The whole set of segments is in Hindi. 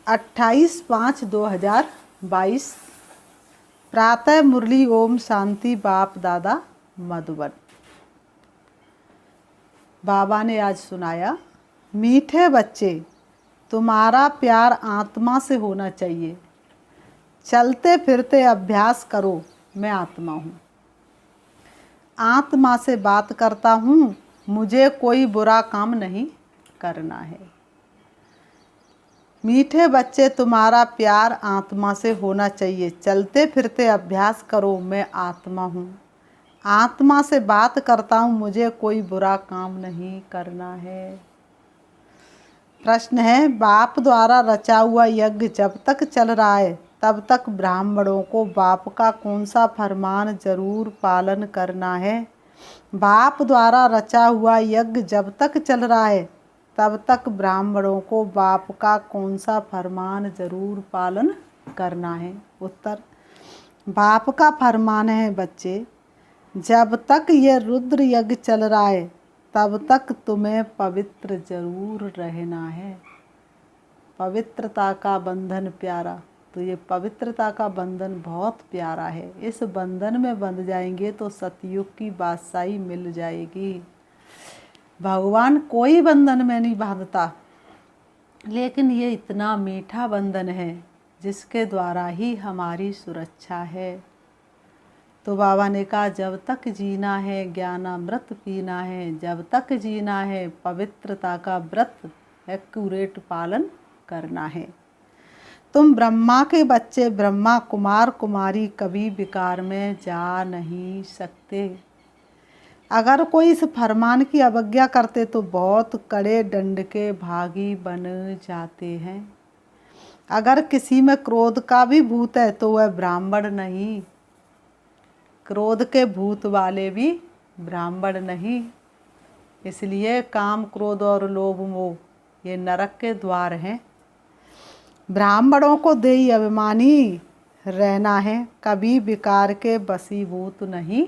28/5/2022 प्रातः मुरली ओम शांति बाप दादा मधुबन। बाबा ने आज सुनाया, मीठे बच्चे, तुम्हारा प्यार आत्मा से होना चाहिए। चलते फिरते अभ्यास करो, मैं आत्मा हूँ। आत्मा से बात करता हूँ, मुझे कोई बुरा काम नहीं करना है। मीठे बच्चे, तुम्हारा प्यार आत्मा से होना चाहिए। चलते फिरते अभ्यास करो, मैं आत्मा हूँ। आत्मा से बात करता हूँ, मुझे कोई बुरा काम नहीं करना है। प्रश्न है, बाप द्वारा रचा हुआ यज्ञ जब तक चल रहा है तब तक ब्राह्मणों को बाप का कौन सा फरमान जरूर पालन करना है? बाप द्वारा रचा हुआ यज्ञ जब तक चल रहा है तब तक ब्राह्मणों को बाप का कौन सा फरमान जरूर पालन करना है? उत्तर, बाप का फरमान है, बच्चे, जब तक यह रुद्र यज्ञ चल रहा है तब तक तुम्हें पवित्र जरूर रहना है। पवित्रता का बंधन प्यारा, तो ये पवित्रता का बंधन बहुत प्यारा है। इस बंधन में बंध जाएंगे तो सतयुग की बादशाही मिल जाएगी। भगवान कोई बंधन में नहीं बांधता, लेकिन ये इतना मीठा बंधन है जिसके द्वारा ही हमारी सुरक्षा है। तो बाबा ने कहा, जब तक जीना है ज्ञानामृत पीना है, जब तक जीना है पवित्रता का व्रत एक्यूरेट पालन करना है। तुम ब्रह्मा के बच्चे, ब्रह्मा कुमार कुमारी कभी विकार में जा नहीं सकते। अगर कोई इस फरमान की अवज्ञा करते तो बहुत कड़े दंड के भागी बन जाते हैं। अगर किसी में क्रोध का भी भूत है तो वह ब्राह्मण नहीं, क्रोध के भूत वाले भी ब्राह्मण नहीं। इसलिए काम, क्रोध और लोभ मोह ये नरक के द्वार हैं। ब्राह्मणों को देही अभिमानी रहना है, कभी विकार के वशीभूत नहीं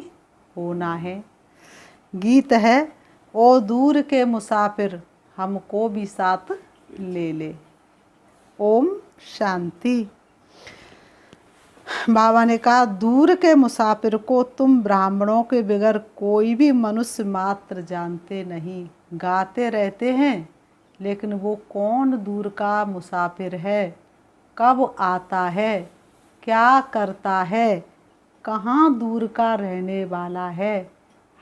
होना है। गीत है, ओ दूर के मुसाफिर हमको भी साथ ले ले। ओम शांति। बाबा ने कहा, दूर के मुसाफिर को तुम ब्राह्मणों के बगैर कोई भी मनुष्य मात्र जानते नहीं। गाते रहते हैं, लेकिन वो कौन दूर का मुसाफिर है, कब आता है, क्या करता है, कहाँ दूर का रहने वाला है,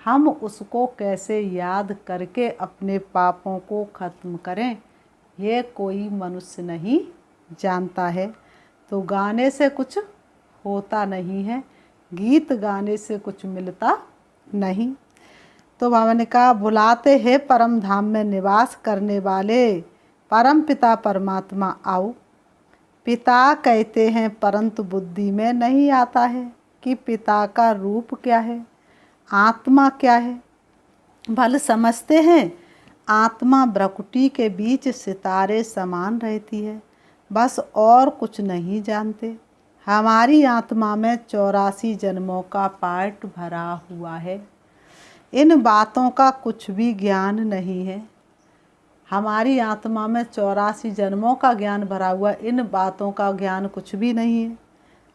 हम उसको कैसे याद करके अपने पापों को खत्म करें, ये कोई मनुष्य नहीं जानता है। तो गाने से कुछ होता नहीं है, गीत गाने से कुछ मिलता नहीं। तो बाबा ने कहा, बुलाते हैं परम धाम में निवास करने वाले परम पिता परमात्मा आओ। पिता कहते हैं परंतु बुद्धि में नहीं आता है कि पिता का रूप क्या है, आत्मा क्या है। भल समझते हैं आत्मा भ्रकुटी के बीच सितारे समान रहती है, बस और कुछ नहीं जानते। हमारी आत्मा में 84 जन्मों का पार्ट भरा हुआ है। इन बातों का कुछ भी ज्ञान नहीं है। हमारी आत्मा में 84 जन्मों का ज्ञान भरा हुआ, इन बातों का ज्ञान कुछ भी नहीं है।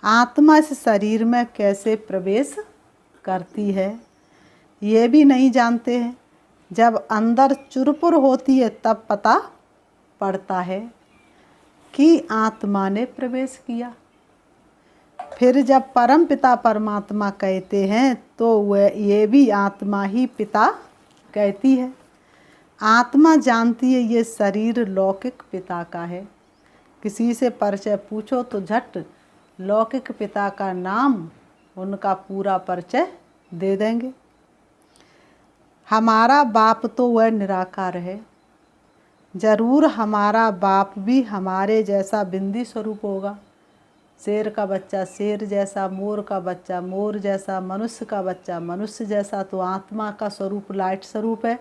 आत्मा इस शरीर में कैसे प्रवेश करती है ये भी नहीं जानते हैं। जब अंदर चुरपुर होती है तब पता पड़ता है कि आत्मा ने प्रवेश किया। फिर जब परम पिता परमात्मा कहते हैं तो वह ये भी आत्मा ही पिता कहती है। आत्मा जानती है ये शरीर लौकिक पिता का है। किसी से परिचय पूछो तो झट लौकिक पिता का नाम, उनका पूरा परिचय दे देंगे। हमारा बाप तो वह निराकार है। जरूर हमारा बाप भी हमारे जैसा बिंदी स्वरूप होगा। शेर का बच्चा शेर जैसा, मोर का बच्चा मोर जैसा, मनुष्य का बच्चा मनुष्य जैसा। तो आत्मा का स्वरूप लाइट स्वरूप है,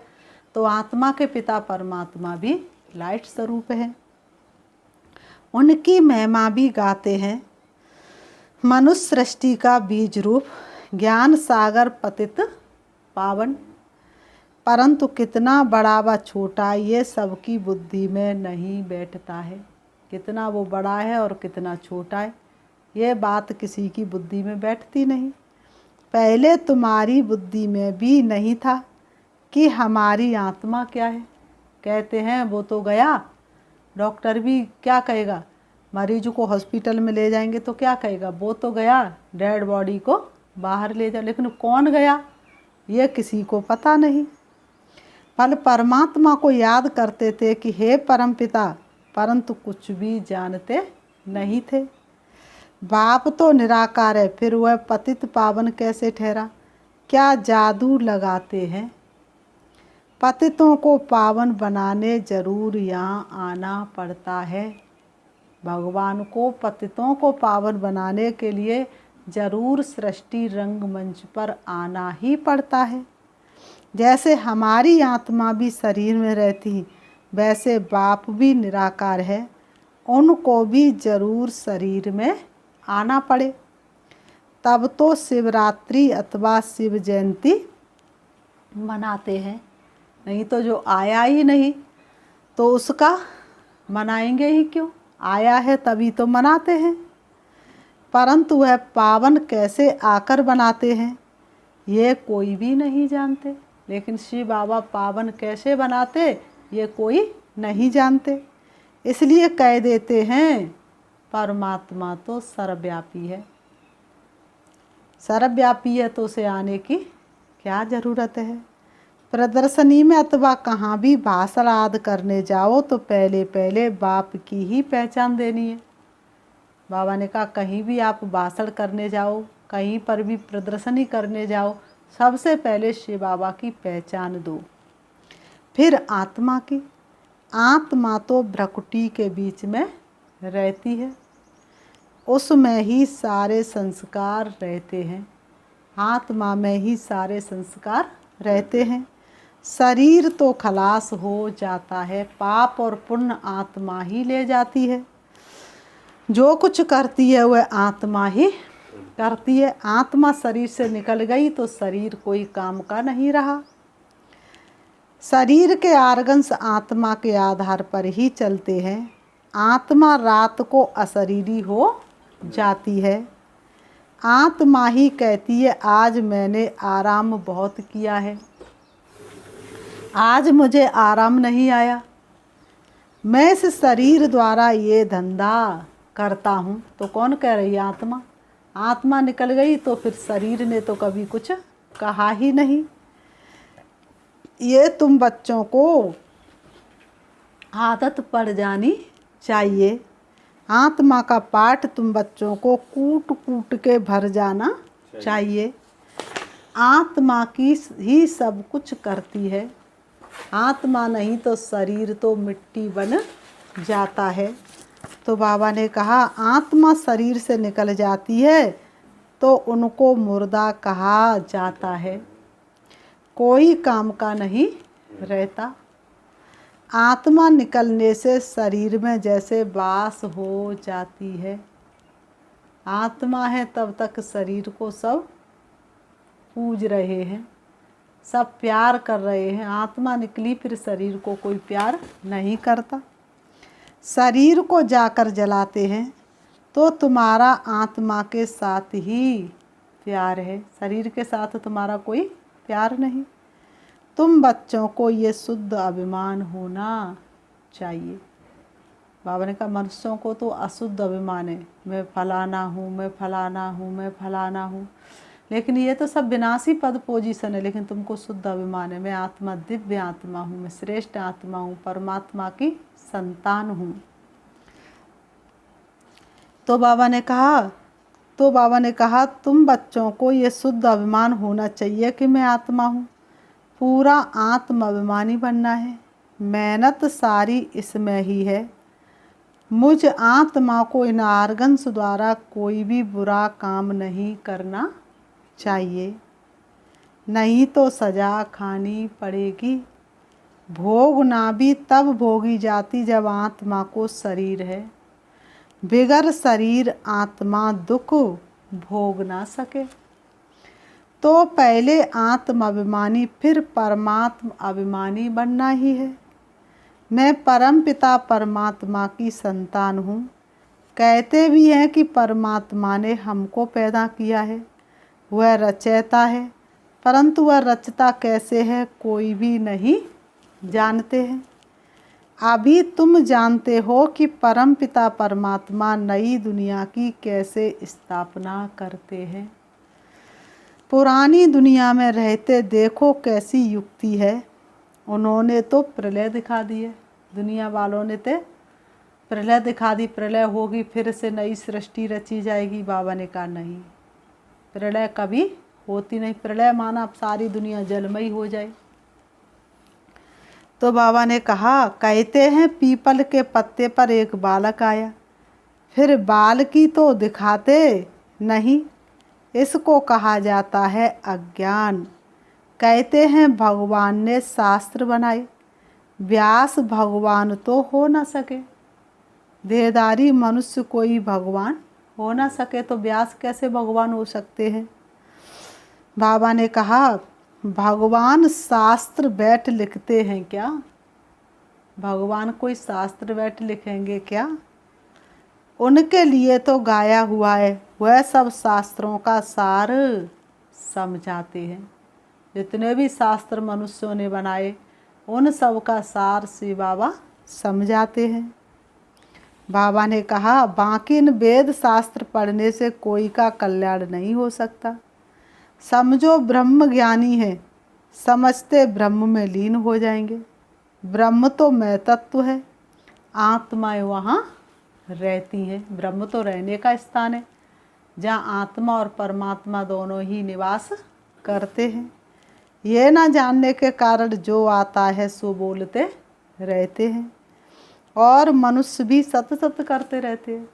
तो आत्मा के पिता परमात्मा भी लाइट स्वरूप है। उनकी महिमा भी गाते हैं। मनुष्य सृष्टि का बीज रूप, ज्ञान सागर पतित पावन, परंतु कितना बड़ा व छोटा ये सबकी बुद्धि में नहीं बैठता है। कितना वो बड़ा है और कितना छोटा है, ये बात किसी की बुद्धि में बैठती नहीं। पहले तुम्हारी बुद्धि में भी नहीं था कि हमारी आत्मा क्या है। कहते हैं वो तो गया, डॉक्टर भी क्या कहेगा, मरीज को हॉस्पिटल में ले जाएंगे तो क्या कहेगा, वो तो गया, डेड बॉडी को बाहर ले जाओ, लेकिन कौन गया ये किसी को पता नहीं। पल परमात्मा को याद करते थे कि हे परमपिता, परंतु कुछ भी जानते नहीं थे। बाप तो निराकार है, फिर वह पतित पावन कैसे ठहरा। क्या जादू लगाते हैं। पतितों को पावन बनाने जरूर यहाँ आना पड़ता है। भगवान को पतितों को पावन बनाने के लिए जरूर सृष्टि रंगमंच पर आना ही पड़ता है। जैसे हमारी आत्मा भी शरीर में रहती, वैसे बाप भी निराकार है, उनको भी जरूर शरीर में आना पड़े, तब तो शिवरात्रि अथवा शिव जयंती मनाते हैं। नहीं तो जो आया ही नहीं तो उसका मनाएंगे ही क्यों, आया है तभी तो मनाते हैं। परंतु वह पावन कैसे आकर बनाते हैं ये कोई भी नहीं जानते। लेकिन शिव बाबा पावन कैसे बनाते ये कोई नहीं जानते। इसलिए कह देते हैं परमात्मा तो सर्वव्यापी है। सर्वव्यापी है तो उसे आने की क्या ज़रूरत है। प्रदर्शनी में अथवा कहाँ भी भाषण आदि करने जाओ तो पहले पहले बाप की ही पहचान देनी है। बाबा ने कहा कहीं भी आप भाषण करने जाओ, कहीं पर भी प्रदर्शनी करने जाओ, सबसे पहले शिव बाबा की पहचान दो, फिर आत्मा की। आत्मा तो भ्रकुटी के बीच में रहती है, उसमें ही सारे संस्कार रहते हैं। आत्मा में ही सारे संस्कार रहते हैं। शरीर तो खलास हो जाता है, पाप और पुण्य आत्मा ही ले जाती है। जो कुछ करती है वह आत्मा ही करती है। आत्मा शरीर से निकल गई तो शरीर कोई काम का नहीं रहा। शरीर के आर्गन्स आत्मा के आधार पर ही चलते हैं। आत्मा रात को अशरीरी हो जाती है। आत्मा ही कहती है आज मैंने आराम बहुत किया है, आज मुझे आराम नहीं आया, मैं इस शरीर द्वारा ये धंधा करता हूँ। तो कौन कह रही है, आत्मा। आत्मा निकल गई तो फिर शरीर ने तो कभी कुछ कहा ही नहीं। ये तुम बच्चों को आदत पड़ जानी चाहिए। आत्मा का पाठ तुम बच्चों को कूट कूट के भर जाना चाहिए। आत्मा की ही सब कुछ करती है। आत्मा नहीं तो शरीर तो मिट्टी बन जाता है। तो बाबा ने कहा आत्मा शरीर से निकल जाती है तो उनको मुर्दा कहा जाता है, कोई काम का नहीं रहता। आत्मा निकलने से शरीर में जैसे बास हो जाती है। आत्मा है तब तक शरीर को सब पूज रहे हैं, सब प्यार कर रहे हैं। आत्मा निकली फिर शरीर को कोई प्यार नहीं करता। शरीर को जाकर जलाते हैं तो तुम्हारा आत्मा के साथ ही प्यार है, शरीर के साथ तुम्हारा कोई प्यार नहीं। तुम बच्चों को ये शुद्ध अभिमान होना चाहिए। बाबा ने कहा मनुष्यों को तो अशुद्ध अभिमान है, मैं फलाना हूँ, मैं फलाना हूँ, मैं फलाना हूँ। लेकिन ये तो सब विनाशी पद पोजीशन है। लेकिन तुमको शुद्ध अभिमान है, मैं आत्मा दिव्य आत्मा हूँ, मैं श्रेष्ठ आत्मा हूँ, परमात्मा की संतान हूँ। तो बाबा ने कहा तुम बच्चों को ये शुद्ध अभिमान होना चाहिए कि मैं आत्मा हूँ। पूरा आत्म अभिमानी बनना है। मेहनत सारी इसमें ही है। मुझ आत्मा को इन आर्गन्स द्वारा कोई भी बुरा काम नहीं करना चाहिए, नहीं तो सजा खानी पड़ेगी। भोगना भी तब भोगी जाती जब आत्मा को शरीर है। बिगर शरीर आत्मा दुख भोग ना सके। तो पहले आत्म अभिमानी फिर परमात्म अभिमानी बनना ही है। मैं परम पिता परमात्मा की संतान हूँ। कहते भी हैं कि परमात्मा ने हमको पैदा किया है, वह रचयिता है, परंतु वह रचता कैसे है कोई भी नहीं जानते हैं। अभी तुम जानते हो कि परम पिता परमात्मा नई दुनिया की कैसे स्थापना करते हैं। पुरानी दुनिया में रहते देखो कैसी युक्ति है, उन्होंने तो प्रलय दिखा दी है। दुनिया वालों ने तो प्रलय दिखा दी, प्रलय होगी फिर से नई सृष्टि रची जाएगी। बाबा ने कहा नहीं, प्रलय कभी होती नहीं। प्रलय माना अब सारी दुनिया जलमयी हो जाए। तो बाबा ने कहा, कहते हैं पीपल के पत्ते पर एक बालक आया, फिर बाल की तो दिखाते नहीं, इसको कहा जाता है अज्ञान। कहते हैं भगवान ने शास्त्र बनाए, व्यास भगवान तो हो न सके। देहधारी मनुष्य कोई भगवान हो न सके तो व्यास कैसे भगवान हो सकते हैं। बाबा ने कहा, भगवान शास्त्र बैठ लिखते हैं क्या? भगवान कोई शास्त्र बैठ लिखेंगे क्या? उनके लिए तो गाया हुआ है, वह सब शास्त्रों का सार समझाते हैं। जितने भी शास्त्र मनुष्यों ने बनाए उन सब का सार से बाबा समझाते हैं। बाबा ने कहा, बाकी इन वेद शास्त्र पढ़ने से कोई का कल्याण नहीं हो सकता। समझो ब्रह्म ज्ञानी है, समझते ब्रह्म में लीन हो जाएंगे। ब्रह्म तो मैं तत्व है, आत्माएं वहाँ रहती हैं। ब्रह्म तो रहने का स्थान है जहाँ आत्मा और परमात्मा दोनों ही निवास करते हैं। ये ना जानने के कारण जो आता है सो बोलते रहते हैं, और मनुष्य भी सत सत करते रहते हैं।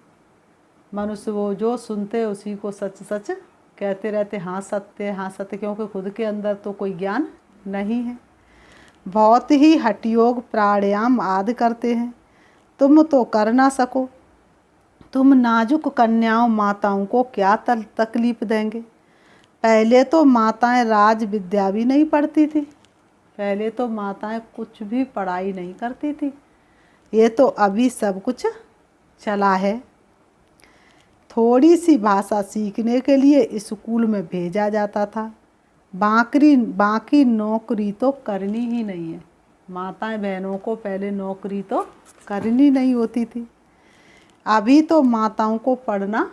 मनुष्य वो जो सुनते उसी को सच सच कहते रहते, हाँ सत्य, हाँ सत्य, क्योंकि खुद के अंदर तो कोई ज्ञान नहीं है। बहुत ही हठयोग प्राणायाम आदि करते हैं, तुम तो कर ना सको। तुम नाजुक कन्याओं माताओं को क्या तकलीफ देंगे। पहले तो माताएं राज विद्या भी नहीं पढ़ती थी, पहले तो माताएं कुछ भी पढ़ाई नहीं करती थी। ये तो अभी सब कुछ चला है। थोड़ी सी भाषा सीखने के लिए स्कूल में भेजा जाता था, बाकी नौकरी तो करनी ही नहीं है। माताएं बहनों को पहले नौकरी तो करनी नहीं होती थी। अभी तो माताओं को पढ़ना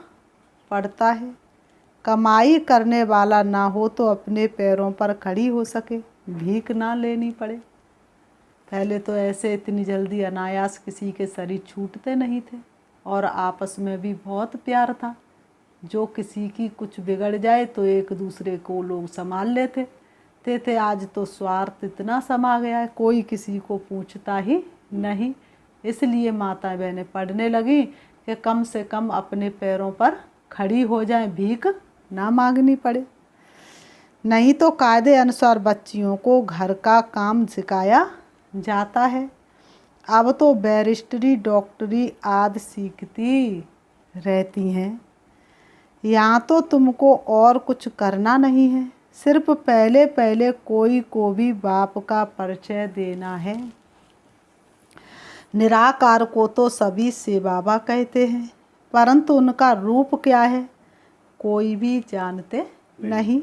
पड़ता है। कमाई करने वाला ना हो तो अपने पैरों पर खड़ी हो सके, भीख ना लेनी पड़े। पहले तो ऐसे इतनी जल्दी अनायास किसी के शरीर छूटते नहीं थे, और आपस में भी बहुत प्यार था। जो किसी की कुछ बिगड़ जाए तो एक दूसरे को लोग संभाल लेते थे। आज तो स्वार्थ इतना समा गया है, कोई किसी को पूछता ही नहीं। इसलिए माताएं बहनें पढ़ने लगी कि कम से कम अपने पैरों पर खड़ी हो जाएं, भीख ना मांगनी पड़े। नहीं तो कायदे अनुसार बच्चियों को घर का काम सिखाया जाता है। अब तो बैरिस्टरी डॉक्टरी आदि सीखती रहती हैं। यहाँ तो तुमको और कुछ करना नहीं है, सिर्फ पहले पहले कोई को भी बाप का परिचय देना है। निराकार को तो सभी से बाबा कहते हैं, परंतु उनका रूप क्या है कोई भी जानते नहीं।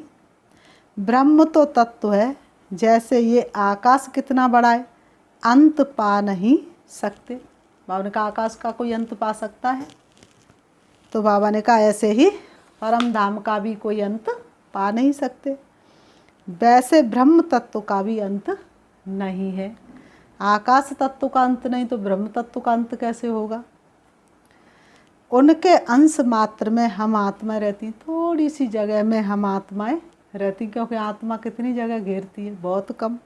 ब्रह्म तो तत्व है, जैसे ये आकाश कितना बड़ा है, अंत पा नहीं सकते। बाबा ने कहा आकाश का कोई अंत पा सकता है? तो बाबा ने कहा ऐसे ही परम धाम का भी कोई अंत पा नहीं सकते। वैसे ब्रह्म तत्व का भी अंत नहीं है। आकाश तत्व का अंत नहीं तो ब्रह्म तत्व का अंत कैसे होगा। उनके अंश मात्र में हम आत्मा रहती, थोड़ी सी जगह में हम आत्माएं रहती, क्योंकि आत्मा कितनी जगह घेरती है, बहुत कम।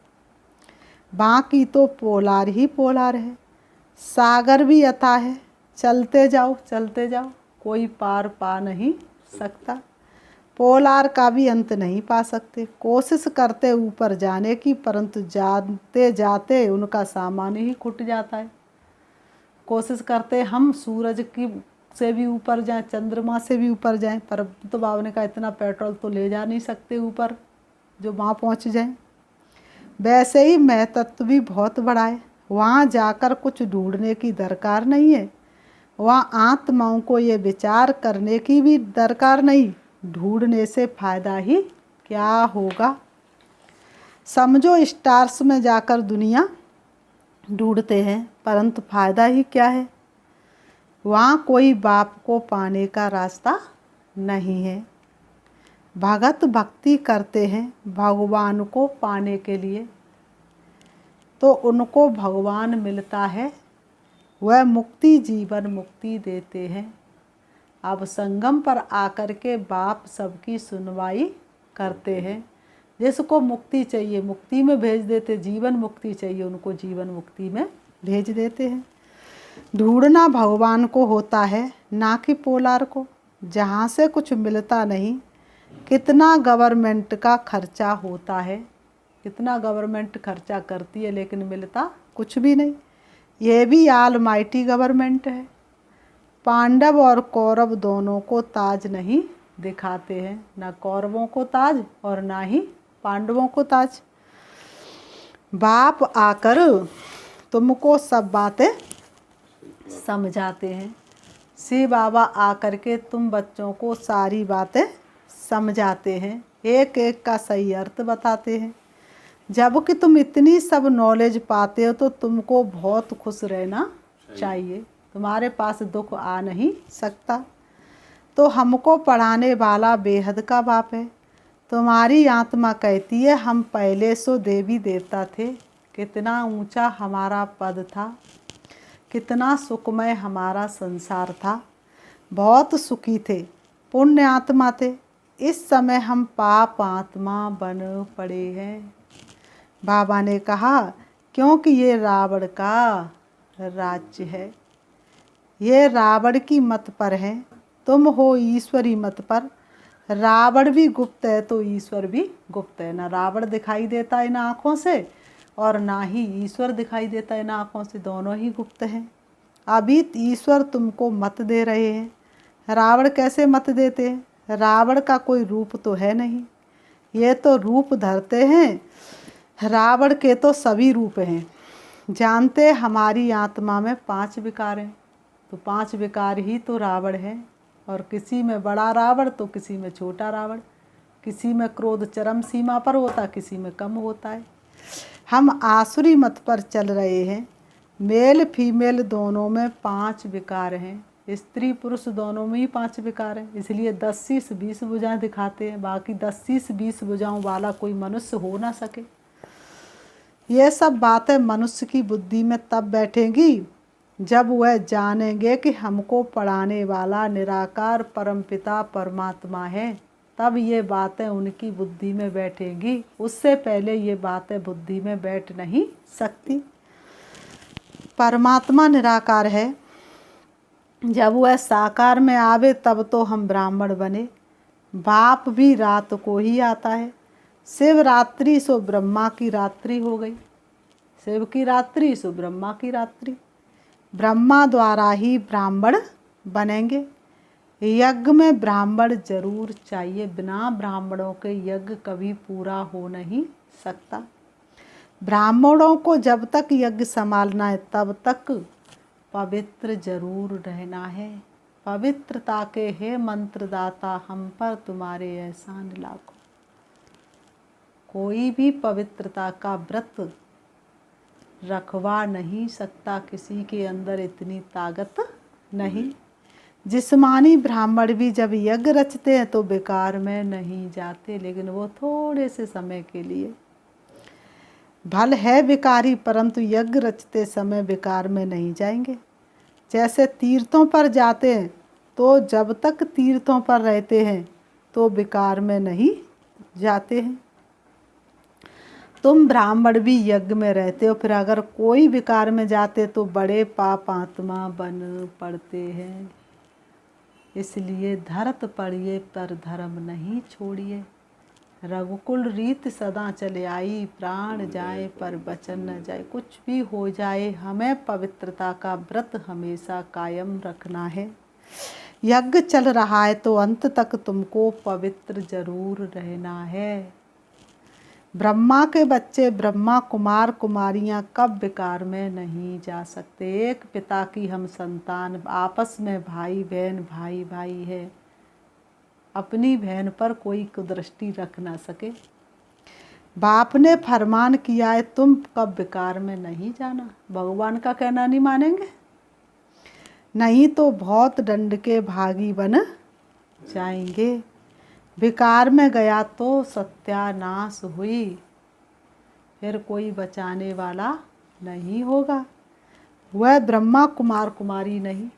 बाकी तो पोलार ही पोलार है। सागर भी अथाह है, चलते जाओ चलते जाओ, कोई पार पा नहीं सकता। पोलार का भी अंत नहीं पा सकते। कोशिश करते ऊपर जाने की, परंतु जाते जाते उनका सामान ही खुट जाता है। कोशिश करते हम सूरज की से भी ऊपर जाएं, चंद्रमा से भी ऊपर जाएं, पर तो बाबा ने कहा इतना पेट्रोल तो ले जा नहीं सकते ऊपर जो वहाँ पहुँच जाएं। वैसे ही मैं तत्व भी बहुत बड़ा है, वहाँ जाकर कुछ ढूंढने की दरकार नहीं है। वहाँ आत्माओं को ये विचार करने की भी दरकार नहीं, ढूंढने से फायदा ही क्या होगा। समझो स्टार्स में जाकर दुनिया ढूंढते हैं, परंतु फायदा ही क्या है। वहाँ कोई बाप को पाने का रास्ता नहीं है। भगत भक्ति करते हैं भगवान को पाने के लिए, तो उनको भगवान मिलता है, वह मुक्ति जीवन मुक्ति देते हैं। अब संगम पर आकर के बाप सबकी सुनवाई करते हैं। जिसको मुक्ति चाहिए मुक्ति में भेज देते, जीवन मुक्ति चाहिए उनको जीवन मुक्ति में भेज देते हैं। ढूंढना भगवान को होता है, ना कि पोलार को, जहाँ से कुछ मिलता नहीं। कितना गवर्नमेंट का खर्चा होता है, कितना गवर्नमेंट खर्चा करती है, लेकिन मिलता कुछ भी नहीं। ये भी ऑलमाइटी गवर्नमेंट है। पांडव और कौरव दोनों को ताज नहीं दिखाते हैं, ना कौरवों को ताज और ना ही पांडवों को ताज। बाप आकर तुमको सब बातें समझाते हैं। शिव बाबा आकर के तुम बच्चों को सारी बातें समझाते हैं, एक एक का सही अर्थ बताते हैं। जबकि तुम इतनी सब नॉलेज पाते हो तो तुमको बहुत खुश रहना चाहिए, तुम्हारे पास दुख आ नहीं सकता। तो हमको पढ़ाने वाला बेहद का बाप है। तुम्हारी आत्मा कहती है हम पहले सो देवी देवता थे, कितना ऊंचा हमारा पद था, कितना सुखमय हमारा संसार था, बहुत सुखी थे, पुण्य आत्मा थे। इस समय हम पाप आत्मा बन पड़े हैं। बाबा ने कहा क्योंकि ये रावण का राज्य है, ये रावण की मत पर है, तुम हो ईश्वरी मत पर। रावण भी गुप्त है तो ईश्वर भी गुप्त है। ना रावण दिखाई देता है इन आँखों से और ना ही ईश्वर दिखाई देता है इन आँखों से, दोनों ही गुप्त हैं। अभी ईश्वर तुमको मत दे रहे हैं, रावण कैसे मत देते हैं। रावण का कोई रूप तो है नहीं, ये तो रूप धरते हैं। रावण के तो सभी रूप हैं। जानते हमारी आत्मा में 5 विकार हैं, तो 5 विकार ही तो रावण है। और किसी में बड़ा रावण तो किसी में छोटा रावण, किसी में क्रोध चरम सीमा पर होता, किसी में कम होता है। हम आसुरी मत पर चल रहे हैं। मेल फीमेल दोनों में 5 विकार हैं, स्त्री पुरुष दोनों में ही 5 विकार हैं। इसलिए 10-20 भुजाएं दिखाते हैं, बाकी 10-20 भुजाओं वाला कोई मनुष्य हो ना सके। ये सब बातें मनुष्य की बुद्धि में तब बैठेंगी जब वह जानेंगे कि हमको पढ़ाने वाला निराकार परमपिता परमात्मा है, तब ये बातें उनकी बुद्धि में बैठेंगी। उससे पहले ये बातें बुद्धि में बैठ नहीं सकती। परमात्मा निराकार है, जब वह साकार में आवे तब तो हम ब्राह्मण बने। बाप भी रात को ही आता है। शिवरात्रि सो ब्रह्मा की रात्रि हो गई, शिव की रात्रि सो ब्रह्मा की रात्रि। ब्रह्मा द्वारा ही ब्राह्मण बनेंगे। यज्ञ में ब्राह्मण जरूर चाहिए, बिना ब्राह्मणों के यज्ञ कभी पूरा हो नहीं सकता। ब्राह्मणों को जब तक यज्ञ संभालना है तब तक पवित्र जरूर रहना है। पवित्रता के हे मंत्रदाता, हम पर तुम्हारे एहसान लाखों। कोई भी पवित्रता का व्रत रखवा नहीं सकता, किसी के अंदर इतनी ताकत नहीं। जिस्मानी ब्राह्मण भी जब यज्ञ रचते हैं तो बेकार में नहीं जाते, लेकिन वो थोड़े से समय के लिए। भल है बेकारी, परंतु यज्ञ रचते समय बेकार में नहीं जाएंगे। जैसे तीर्थों पर जाते हैं तो जब तक तीर्थों पर रहते हैं तो बेकार में नहीं जाते हैं। तुम ब्राह्मण भी यज्ञ में रहते हो, फिर अगर कोई विकार में जाते तो बड़े पाप आत्मा बन पड़ते हैं। इसलिए धरत पड़िए पर धर्म नहीं छोड़िए। रघुकुल रीत सदा चले आई, प्राण जाए पर वचन न जाए। कुछ भी हो जाए हमें पवित्रता का व्रत हमेशा कायम रखना है। यज्ञ चल रहा है तो अंत तक तुमको पवित्र जरूर रहना है। ब्रह्मा के बच्चे ब्रह्मा कुमार कुमारियां कब विकार में नहीं जा सकते। एक पिता की हम संतान, आपस में भाई भाई है। अपनी बहन पर कोई कुदृष्टि रख ना सके। बाप ने फरमान किया है तुम कब विकार में नहीं जाना। भगवान का कहना नहीं मानेंगे, नहीं तो बहुत दंड के भागी बन जाएंगे। विकार में गया तो सत्यानाश हुई, फिर कोई बचाने वाला नहीं होगा। वह ब्रह्मा कुमार कुमारी नहीं,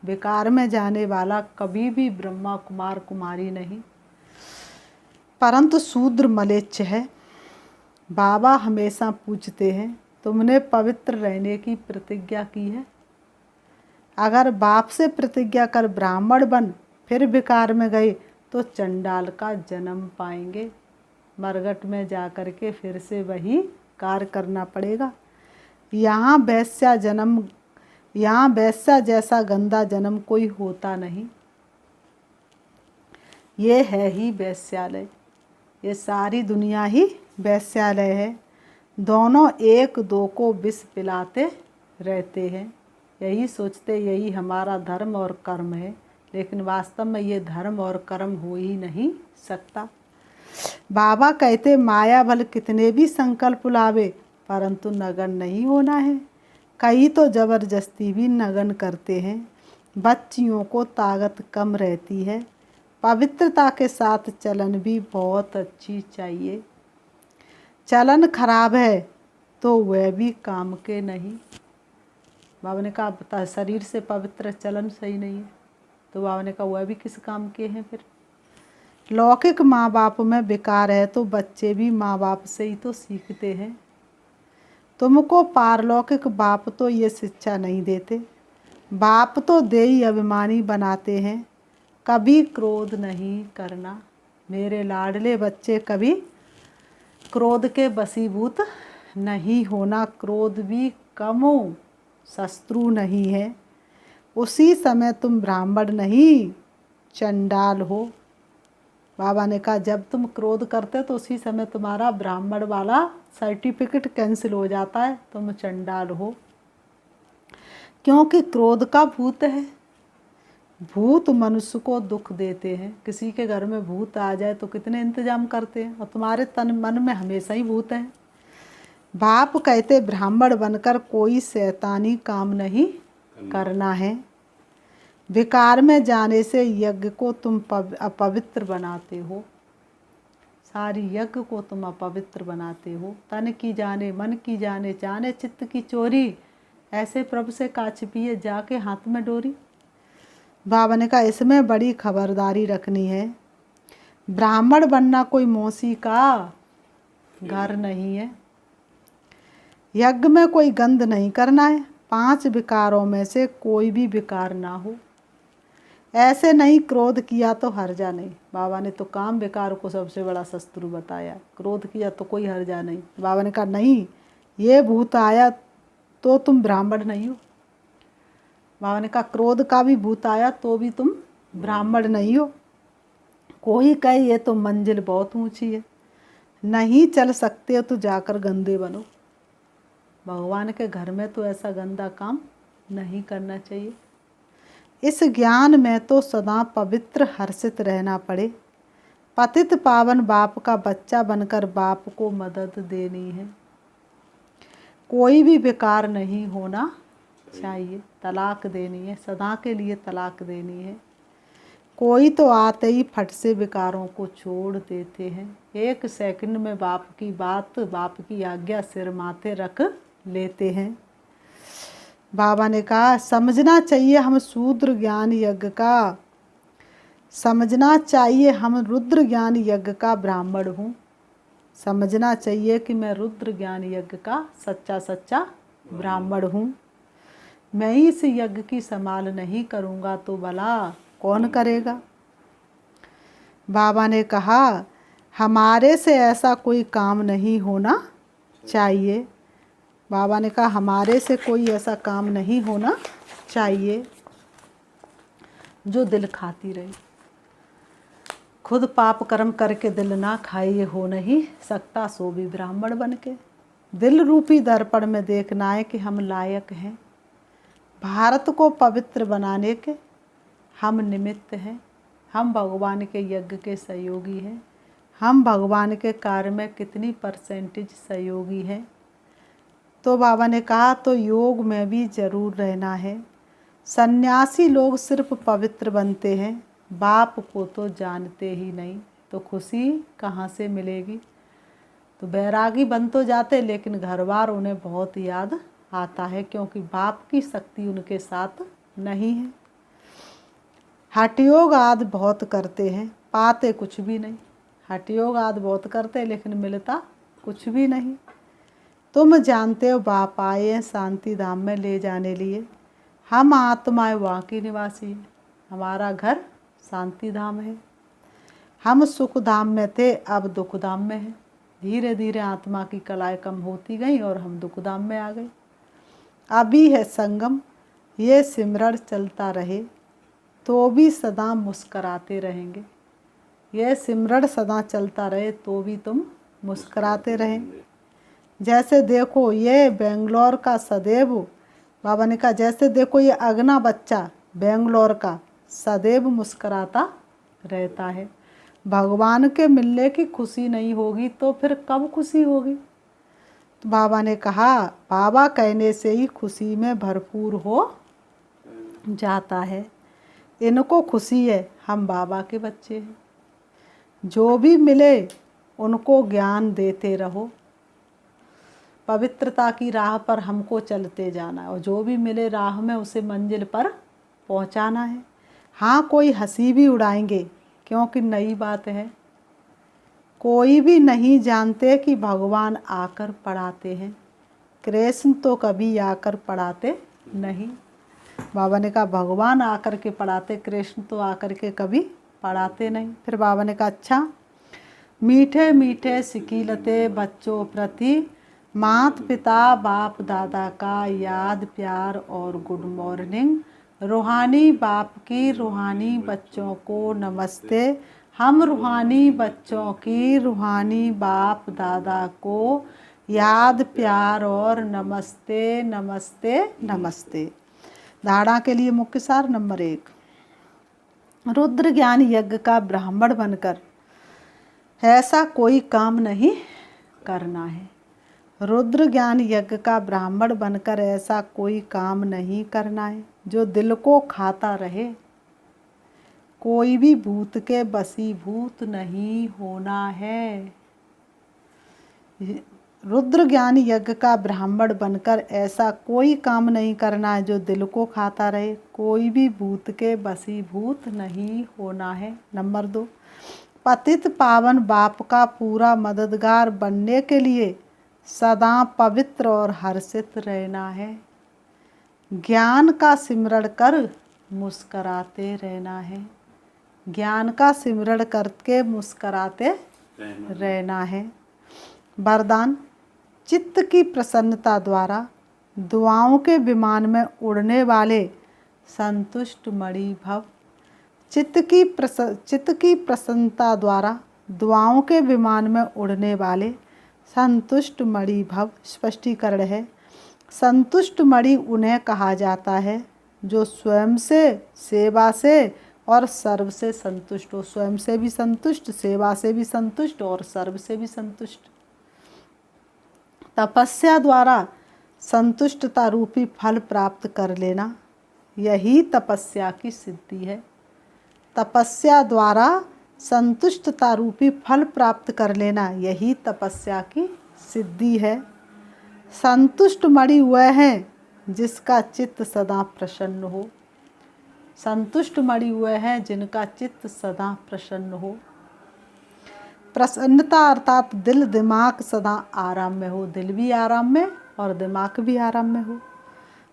विकार में जाने वाला कभी भी ब्रह्मा कुमार कुमारी नहीं, परंतु शूद्र मलेच्छ है। बाबा हमेशा पूछते हैं तुमने पवित्र रहने की प्रतिज्ञा की है। अगर बाप से प्रतिज्ञा कर ब्राह्मण बन फिर विकार में गए तो चंडाल का जन्म पाएंगे। मरघट में जा कर के फिर से वही कार्य करना पड़ेगा। यहाँ वैश्या जैसा गंदा जन्म कोई होता नहीं। ये है ही वैश्यालय, ये सारी दुनिया ही वैश्यालय है। दोनों एक दो को विष पिलाते रहते हैं, यही सोचते यही हमारा धर्म और कर्म है, लेकिन वास्तव में ये धर्म और कर्म हो ही नहीं सकता। बाबा कहते माया बल कितने भी संकल्प लावे परंतु नगन नहीं होना है। कई तो जबरदस्ती भी नगन करते हैं। बच्चियों को ताकत कम रहती है। पवित्रता के साथ चलन भी बहुत अच्छी चाहिए। चलन खराब है तो वह भी काम के नहीं। बाबा ने कहा शरीर से पवित्र चलन सही नहीं है, तो बाबा ने कहा वह भी किस काम के हैं। फिर लौकिक माँ बाप में विकार है तो बच्चे भी माँ बाप से ही तो सीखते हैं। तुमको पारलौकिक बाप तो ये शिक्षा नहीं देते। बाप तो देही अभिमानी बनाते हैं, कभी क्रोध नहीं करना। मेरे लाडले बच्चे कभी क्रोध के वशीभूत नहीं होना। क्रोध भी कमो, शत्रु नहीं है। उसी समय तुम ब्राह्मण नहीं चंडाल हो। बाबा ने कहा जब तुम क्रोध करते तो उसी समय तुम्हारा ब्राह्मण वाला सर्टिफिकेट कैंसिल हो जाता है, तुम चंडाल हो। क्योंकि क्रोध का भूत है। भूत मनुष्य को दुख देते हैं। किसी के घर में भूत आ जाए तो कितने इंतजाम करते हैं, और तुम्हारे तन मन में हमेशा ही भूत है। बाप कहते ब्राह्मण बनकर कोई शैतानी काम नहीं करना है। विकार में जाने से यज्ञ को तुम अपवित्र बनाते हो। सारी यज्ञ को तुम अपवित्र बनाते हो। तन की जाने मन की जाने जाने चित्त की चोरी, ऐसे प्रभु से का छिपिए जाके हाथ में डोरी। बाबा ने कहा इसमें बड़ी खबरदारी रखनी है। ब्राह्मण बनना कोई मौसी का घर नहीं है। यज्ञ में कोई गंध नहीं करना है। 5 विकारों में से कोई भी विकार ना हो। ऐसे नहीं क्रोध किया तो हर्जा नहीं। बाबा ने तो काम विकार को सबसे बड़ा शत्रु बताया। क्रोध किया तो कोई हर्जा नहीं। बाबा ने कहा नहीं, ये भूत आया तो तुम ब्राह्मण नहीं हो। बाबा ने कहा क्रोध का भी भूत आया तो भी तुम ब्राह्मण नहीं हो। कोई कहे ये तो मंजिल बहुत ऊंची है, नहीं चल सकते हो तो जाकर गंदे बनो। भगवान के घर में तो ऐसा गंदा काम नहीं करना चाहिए। इस ज्ञान में तो सदा पवित्र हर्षित रहना पड़े। पतित पावन बाप का बच्चा बनकर बाप को मदद देनी है। कोई भी विकार नहीं होना चाहिए। तलाक देनी है, सदा के लिए तलाक देनी है। कोई तो आते ही फट से विकारों को छोड़ देते हैं। 1 सेकंड में बाप की बात, बाप की आज्ञा सिर माथे रख लेते हैं। बाबा ने कहा समझना चाहिए हम शूद्र ज्ञान यज्ञ का, समझना चाहिए हम रुद्र ज्ञान यज्ञ का ब्राह्मण हूँ। समझना चाहिए कि मैं रुद्र ज्ञान यज्ञ का सच्चा सच्चा ब्राह्मण हूँ। मैं ही इस यज्ञ की संभाल नहीं करूँगा तो भला कौन करेगा। बाबा ने कहा हमारे से ऐसा कोई काम नहीं होना चाहिए। बाबा ने कहा हमारे से कोई ऐसा काम नहीं होना चाहिए जो दिल खाती रहे। खुद पाप कर्म करके दिल ना खाइए, हो नहीं सकता सो भी ब्राह्मण बन के। दिल रूपी दर्पण में देखना है कि हम लायक हैं, भारत को पवित्र बनाने के हम निमित्त हैं, हम भगवान के यज्ञ के सहयोगी हैं, हम भगवान के कार्य में कितनी परसेंटेज सहयोगी हैं। तो बाबा ने कहा तो योग में भी जरूर रहना है। सन्यासी लोग सिर्फ पवित्र बनते हैं, बाप को तो जानते ही नहीं, तो खुशी कहाँ से मिलेगी। तो बैरागी बन तो जाते लेकिन घर बार उन्हें बहुत याद आता है, क्योंकि बाप की शक्ति उनके साथ नहीं है। हठ योग आदि बहुत करते हैं, पाते कुछ भी नहीं। हठ योग आदि बहुत करते हैं लेकिन मिलता कुछ भी नहीं। तुम जानते हो बाप आए हैं शांति धाम में ले जाने लिए। हम आत्माएं वहाँ की निवासी हैं, हमारा घर शांति धाम है। हम सुख धाम में थे, अब दुख धाम में हैं। धीरे धीरे आत्मा की कलाएं कम होती गई और हम दुख धाम में आ गए। अभी है संगम, ये सिमरण चलता रहे तो भी सदा मुस्कराते रहेंगे। यह सिमरण सदा चलता रहे तो भी तुम मुस्कराते रहें। जैसे देखो ये बेंगलोर का सदैव, बाबा ने कहा जैसे देखो ये अगना बच्चा बेंगलोर का सदैव मुस्कराता रहता है। भगवान के मिलने की खुशी नहीं होगी तो फिर कब खुशी होगी। तो बाबा ने कहा बाबा कहने से ही खुशी में भरपूर हो जाता है। इनको खुशी है, हम बाबा के बच्चे हैं। जो भी मिले उनको ज्ञान देते रहो। पवित्रता की राह पर हमको चलते जाना है और जो भी मिले राह में उसे मंजिल पर पहुंचाना है। हाँ कोई हंसी भी उड़ाएंगे क्योंकि नई बात है। कोई भी नहीं जानते कि भगवान आकर पढ़ाते हैं। कृष्ण तो कभी आकर पढ़ाते नहीं। बाबा ने कहा भगवान आकर के पढ़ाते, कृष्ण तो आकर के कभी पढ़ाते नहीं। फिर बाबा ने कहा अच्छा, मीठे मीठे सिकीलते बच्चों प्रति मात पिता बाप दादा का याद प्यार और गुड मॉर्निंग। रूहानी बाप की रूहानी बच्चों को नमस्ते। हम रूहानी बच्चों की रूहानी बाप दादा को याद प्यार और नमस्ते नमस्ते नमस्ते। धारणा के लिए मुख्य सार नंबर 1, रुद्र ज्ञान यज्ञ का ब्राह्मण बनकर ऐसा कोई काम नहीं करना है। रुद्र ज्ञान यज्ञ का ब्राह्मण बनकर ऐसा कोई काम नहीं करना है जो दिल को खाता रहे। कोई भी भूत के बसीभूत नहीं होना है। रुद्र ज्ञान यज्ञ का ब्राह्मण बनकर ऐसा कोई काम नहीं करना है जो दिल को खाता रहे। कोई भी भूत के बसीभूत नहीं होना है। नंबर 2, पतित पावन बाप का पूरा मददगार बनने के लिए सदा पवित्र और हर्षित रहना है। ज्ञान का सिमरण कर मुस्कराते रहना है। ज्ञान का सिमरण करके मुस्कराते रहना है। वरदान, चित्त की प्रसन्नता द्वारा दुआओं के विमान में उड़ने वाले संतुष्ट मणि भव। चित्त की प्रसन्नता द्वारा दुआओं के विमान में उड़ने वाले संतुष्ट मणि भव। स्पष्टीकरण है, संतुष्ट मणि उन्हें कहा जाता है जो स्वयं से, सेवा से और सर्व से संतुष्ट हो। स्वयं से भी संतुष्ट, सेवा से भी संतुष्ट और सर्व से भी संतुष्ट। तपस्या द्वारा संतुष्टता रूपी फल प्राप्त कर लेना, यही तपस्या की सिद्धि है। तपस्या द्वारा संतुष्टता रूपी फल प्राप्त कर लेना, यही तपस्या की सिद्धि है। संतुष्ट मणि वह है जिसका चित्त सदा प्रसन्न हो। संतुष्ट मणि वह है जिनका चित्त सदा प्रसन्न हो। प्रसन्नता अर्थात दिल दिमाग सदा आराम में हो। दिल भी आराम में और दिमाग भी आराम में हो।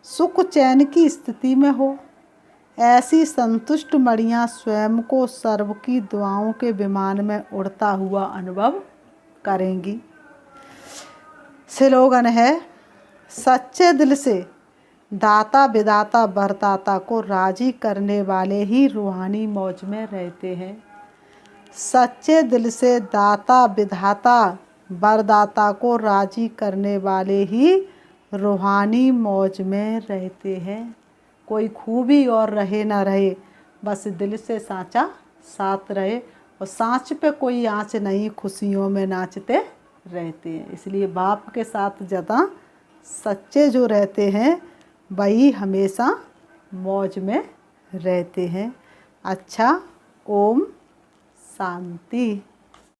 सुख चैन की स्थिति में हो। ऐसी संतुष्ट मणियाँ स्वयं को सर्व की दुआओं के विमान में उड़ता हुआ अनुभव करेंगी। स्लोगन है, सच्चे दिल से दाता विदाता वरदाता को राजी करने वाले ही रूहानी मौज में रहते हैं। सच्चे दिल से दाता विधाता वरदाता को राजी करने वाले ही रूहानी मौज में रहते हैं। कोई खूबी और रहे ना रहे, बस दिल से सांचा साथ रहे, और सांच पे कोई आँच नहीं, खुशियों में नाचते रहते हैं। इसलिए बाप के साथ ज़्यादा सच्चे जो रहते हैं वही हमेशा मौज में रहते हैं। अच्छा, ओम शांति।